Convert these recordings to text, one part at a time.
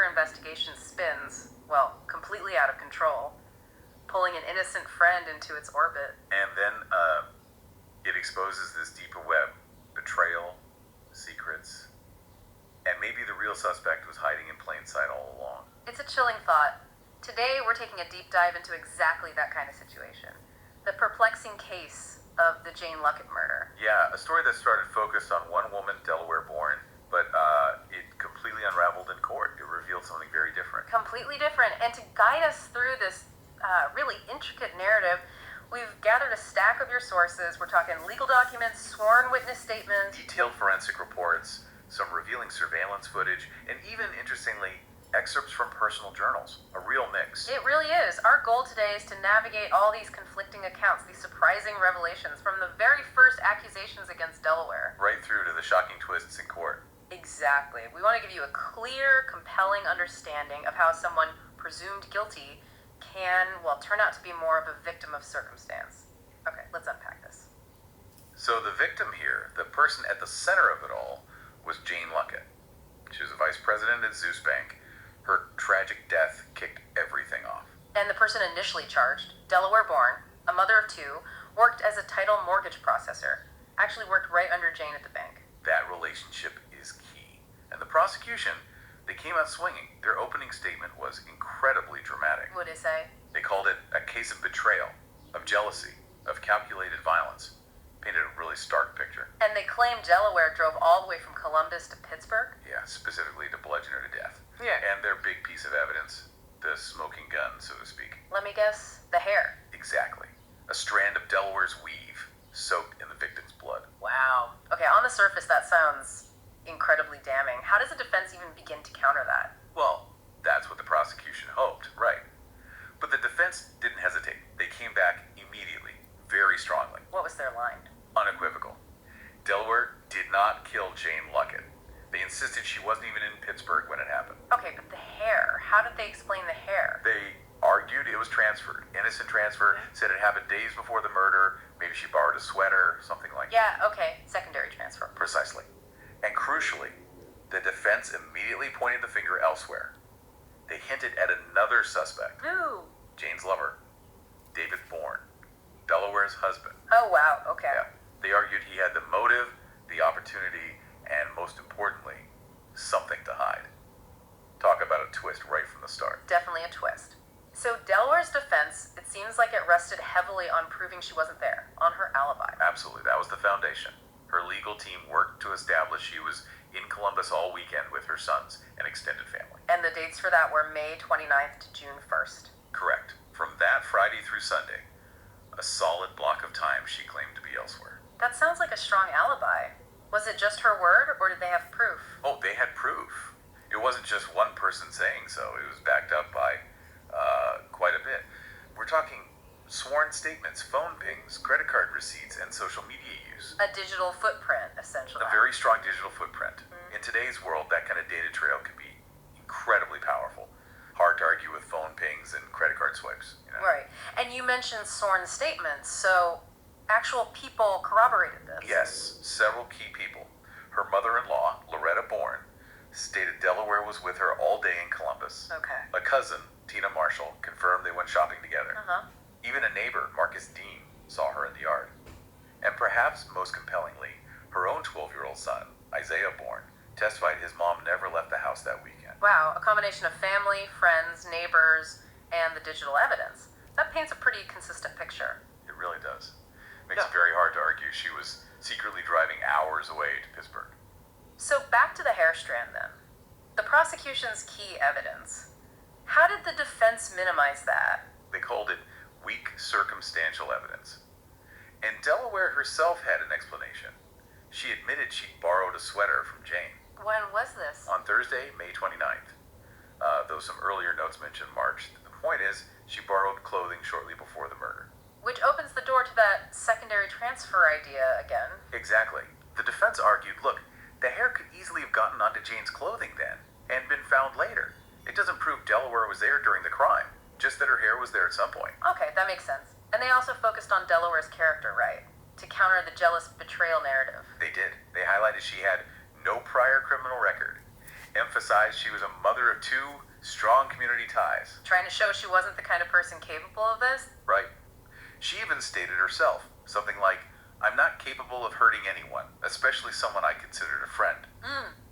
her investigation spins, well, completely out of control, pulling an innocent friend into its orbit. And then it exposes this deeper web, betrayal, secrets, and maybe the real suspect was hiding in plain sight all along. It's a chilling thought. Today we're taking a deep dive into exactly that kind of situation. The perplexing case of the Jane Luckett murder. Yeah, a story that started focused on one woman, Delaware Born, but it completely unraveled in court. It revealed something very different. Completely different. And to guide us through this really intricate narrative, we've gathered a stack of your sources. We're talking legal documents, sworn witness statements, detailed forensic reports, some revealing surveillance footage, and even, interestingly, excerpts from personal journals. A real mix. It really is. Our goal today is to navigate all these conflicting accounts, these surprising revelations from the very first accusations against Delaware. Right through to the shocking twists in court. Exactly. We want to give you a clear, compelling understanding of how someone presumed guilty can, well, turn out to be more of a victim of circumstance. Okay, let's unpack this. So the victim here, the person at the center of it all, was Jane Luckett. She was a vice president at Zeus Bank. Her tragic death kicked everything off. And the person initially charged, Delaware Born, a mother of two, worked as a title mortgage processor. Actually worked right under Jane at the bank. That relationship is key. And the prosecution, they came out swinging. Their opening statement was incredibly dramatic. What'd they say? They called it a case of betrayal, of jealousy, of calculated violence. Painted a really stark picture. And they claimed Delaware drove all the way from Columbus to Pittsburgh? Yeah, specifically to bludgeon her to death. Yeah. And their big piece of evidence, the smoking gun, so to speak. Let me guess, the hair. Exactly. A strand of Delaware's weave, soaked in the victim's blood. Wow. Okay, on the surface that sounds incredibly damning. How does the defense even begin to counter that? Well, that's what the prosecution hoped, right. But the defense didn't hesitate. They came back immediately, very strongly. What was their line? Unequivocal. Delaware did not kill Jane Luckett. They insisted she wasn't even in Pittsburgh when it happened. Okay, but the hair. How did they explain the hair? They argued it was transferred. Innocent transfer, said it happened days before the murder. Maybe she borrowed a sweater, something like that. Yeah, okay. Secondary transfer. Precisely. And crucially, the defense immediately pointed the finger elsewhere. They hinted at another suspect. Who? Jane's lover, David Bourne, Delaware's husband. Oh, wow. Okay. Yeah. They argued he had the motive, the opportunity, and most importantly, something to hide. Talk about a twist right from the start. Definitely a twist. So Delaware's defense, it seems like it rested heavily on proving she wasn't there, on her alibi. Absolutely, that was the foundation. Her legal team worked to establish she was in Columbus all weekend with her sons and extended family. And the dates for that were May 29th to June 1st. Correct. From that Friday through Sunday, a solid block of time she claimed to be elsewhere. That sounds like a strong alibi. Was it just her word, or did they have proof? Oh, they had proof. It wasn't just one person saying so. It was backed up by quite a bit. We're talking sworn statements, phone pings, credit card receipts, and social media use. A digital footprint, essentially. A very strong digital footprint. In today's world, that kind of data trail can be incredibly powerful. Hard to argue with phone pings and credit card swipes. You know? Right. And you mentioned sworn statements, so actual people corroborated this. Yes, several key people. Her mother-in-law, Loretta Bourne, stated Delaware was with her all day in Columbus. Okay. A cousin, Tina Marshall, confirmed they went shopping together. Uh-huh. Even a neighbor, Marcus Dean, saw her in the yard. And perhaps most compellingly, her own 12-year-old son, Isaiah Bourne, testified his mom never left the house that weekend. Wow, a combination of family, friends, neighbors, and the digital evidence. That paints a pretty consistent picture. It really does. Makes it very hard to argue she was secretly driving hours away to Pittsburgh. So back to the hair strand then. The prosecution's key evidence. How did the defense minimize that? They called it weak circumstantial evidence. And Delaware herself had an explanation. She admitted she'd borrowed a sweater from Jane. When was this? On Thursday, May 29th. Though some earlier notes mentioned March, the point is she borrowed clothing shortly before the murder. Which opens the door to that secondary transfer idea again. Exactly. The defense argued, look, the hair could easily have gotten onto Jane's clothing then, and been found later. It doesn't prove Delaware was there during the crime, just that her hair was there at some point. Okay, that makes sense. And they also focused on Delaware's character, right? To counter the jealous betrayal narrative. They did. They highlighted she had no prior criminal record, emphasized she was a mother of two, strong community ties. Trying to show she wasn't the kind of person capable of this? Right. She even stated herself, something like, "I'm not capable of hurting anyone, especially someone I considered a friend."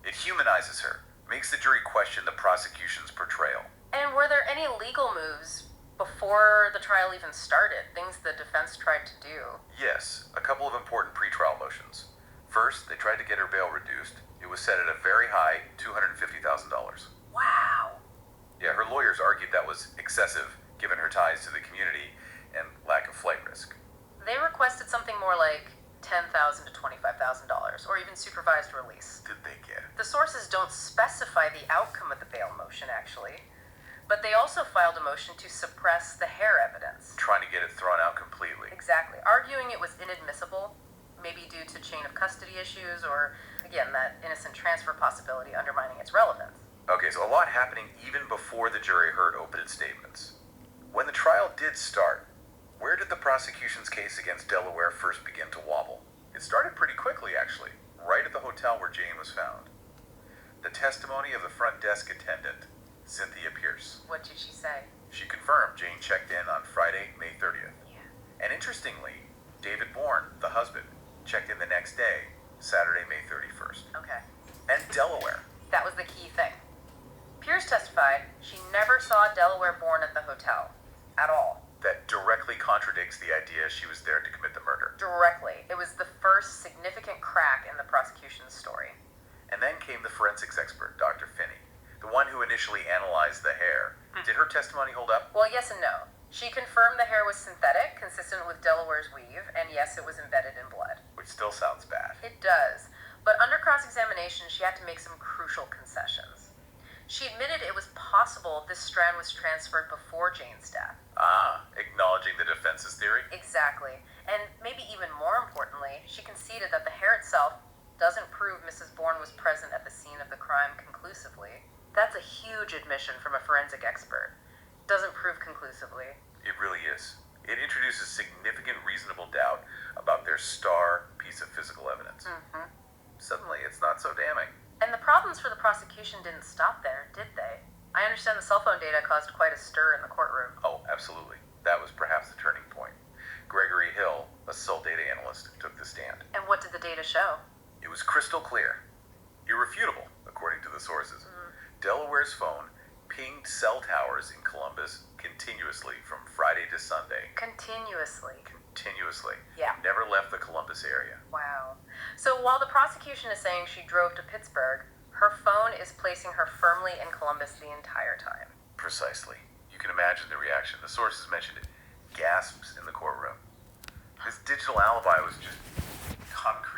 It humanizes her, makes the jury question the prosecution's portrayal. And were there any legal moves before the trial even started? Things the defense tried to do? Yes, a couple of important pretrial motions. First, they tried to get her bail reduced. It was set at a very high $250,000. Wow. Yeah, her lawyers argued that was excessive, given her ties to the community and lack of flight risk. They requested something more like $10,000 to $25,000, or even supervised release. Did they get it? The sources don't specify the outcome of the bail motion, actually, but they also filed a motion to suppress the hair evidence. Trying to get it thrown out completely. Exactly, arguing it was inadmissible, maybe due to chain of custody issues, or, again, that innocent transfer possibility undermining its relevance. Okay, so a lot happening even before the jury heard opening statements. When the trial did start, where did the prosecution's case against Delaware first begin to wobble? It started pretty quickly, actually, right at the hotel where Jane was found. The testimony of the front desk attendant, Cynthia Pierce. What did she say? She confirmed Jane checked in on Friday, May 30th. Yeah. And interestingly, David Bourne, the husband, checked in the next day, Saturday, May 31st. Okay. And Delaware. That was the key thing. Pierce testified she never saw Delaware Born at the hotel. At all. That directly contradicts the idea she was there to commit the murder. Directly. It was the first significant crack in the prosecution's story. And then came the forensics expert, Dr. Finney, the one who initially analyzed the hair. Did her testimony hold up? Well, yes and no. She confirmed the hair was synthetic, consistent with Delaware's weave, and yes, it was embedded in blood. Which still sounds bad. It does. But under cross-examination, she had to make some crucial concessions. She admitted it was possible this strand was transferred before Jane's death. Acknowledging the defense's theory? Exactly. And maybe even more importantly, she conceded that the hair itself doesn't prove Mrs. Bourne was present at the scene of the crime conclusively. That's a huge admission from a forensic expert. Doesn't prove conclusively. It really is. It introduces significant reasonable doubt about their star piece of physical evidence. Suddenly, it's not so damning. And the problems for the prosecution didn't stop there, did they? I understand the cell phone data caused quite a stir in the courtroom. Oh, absolutely. That was perhaps the turning point. Gregory Hill, a cell data analyst, took the stand. And what did the data show? It was crystal clear. Irrefutable, according to the sources. Delaware's phone pinged cell towers in Columbus continuously from Friday to Sunday. Continuously. Continuously. Yeah. Never left the Columbus area. Wow. So while the prosecution is saying she drove to Pittsburgh, her phone is placing her firmly in Columbus the entire time. Precisely. You can imagine the reaction. The sources mentioned it. Gasps in the courtroom. This digital alibi was just concrete.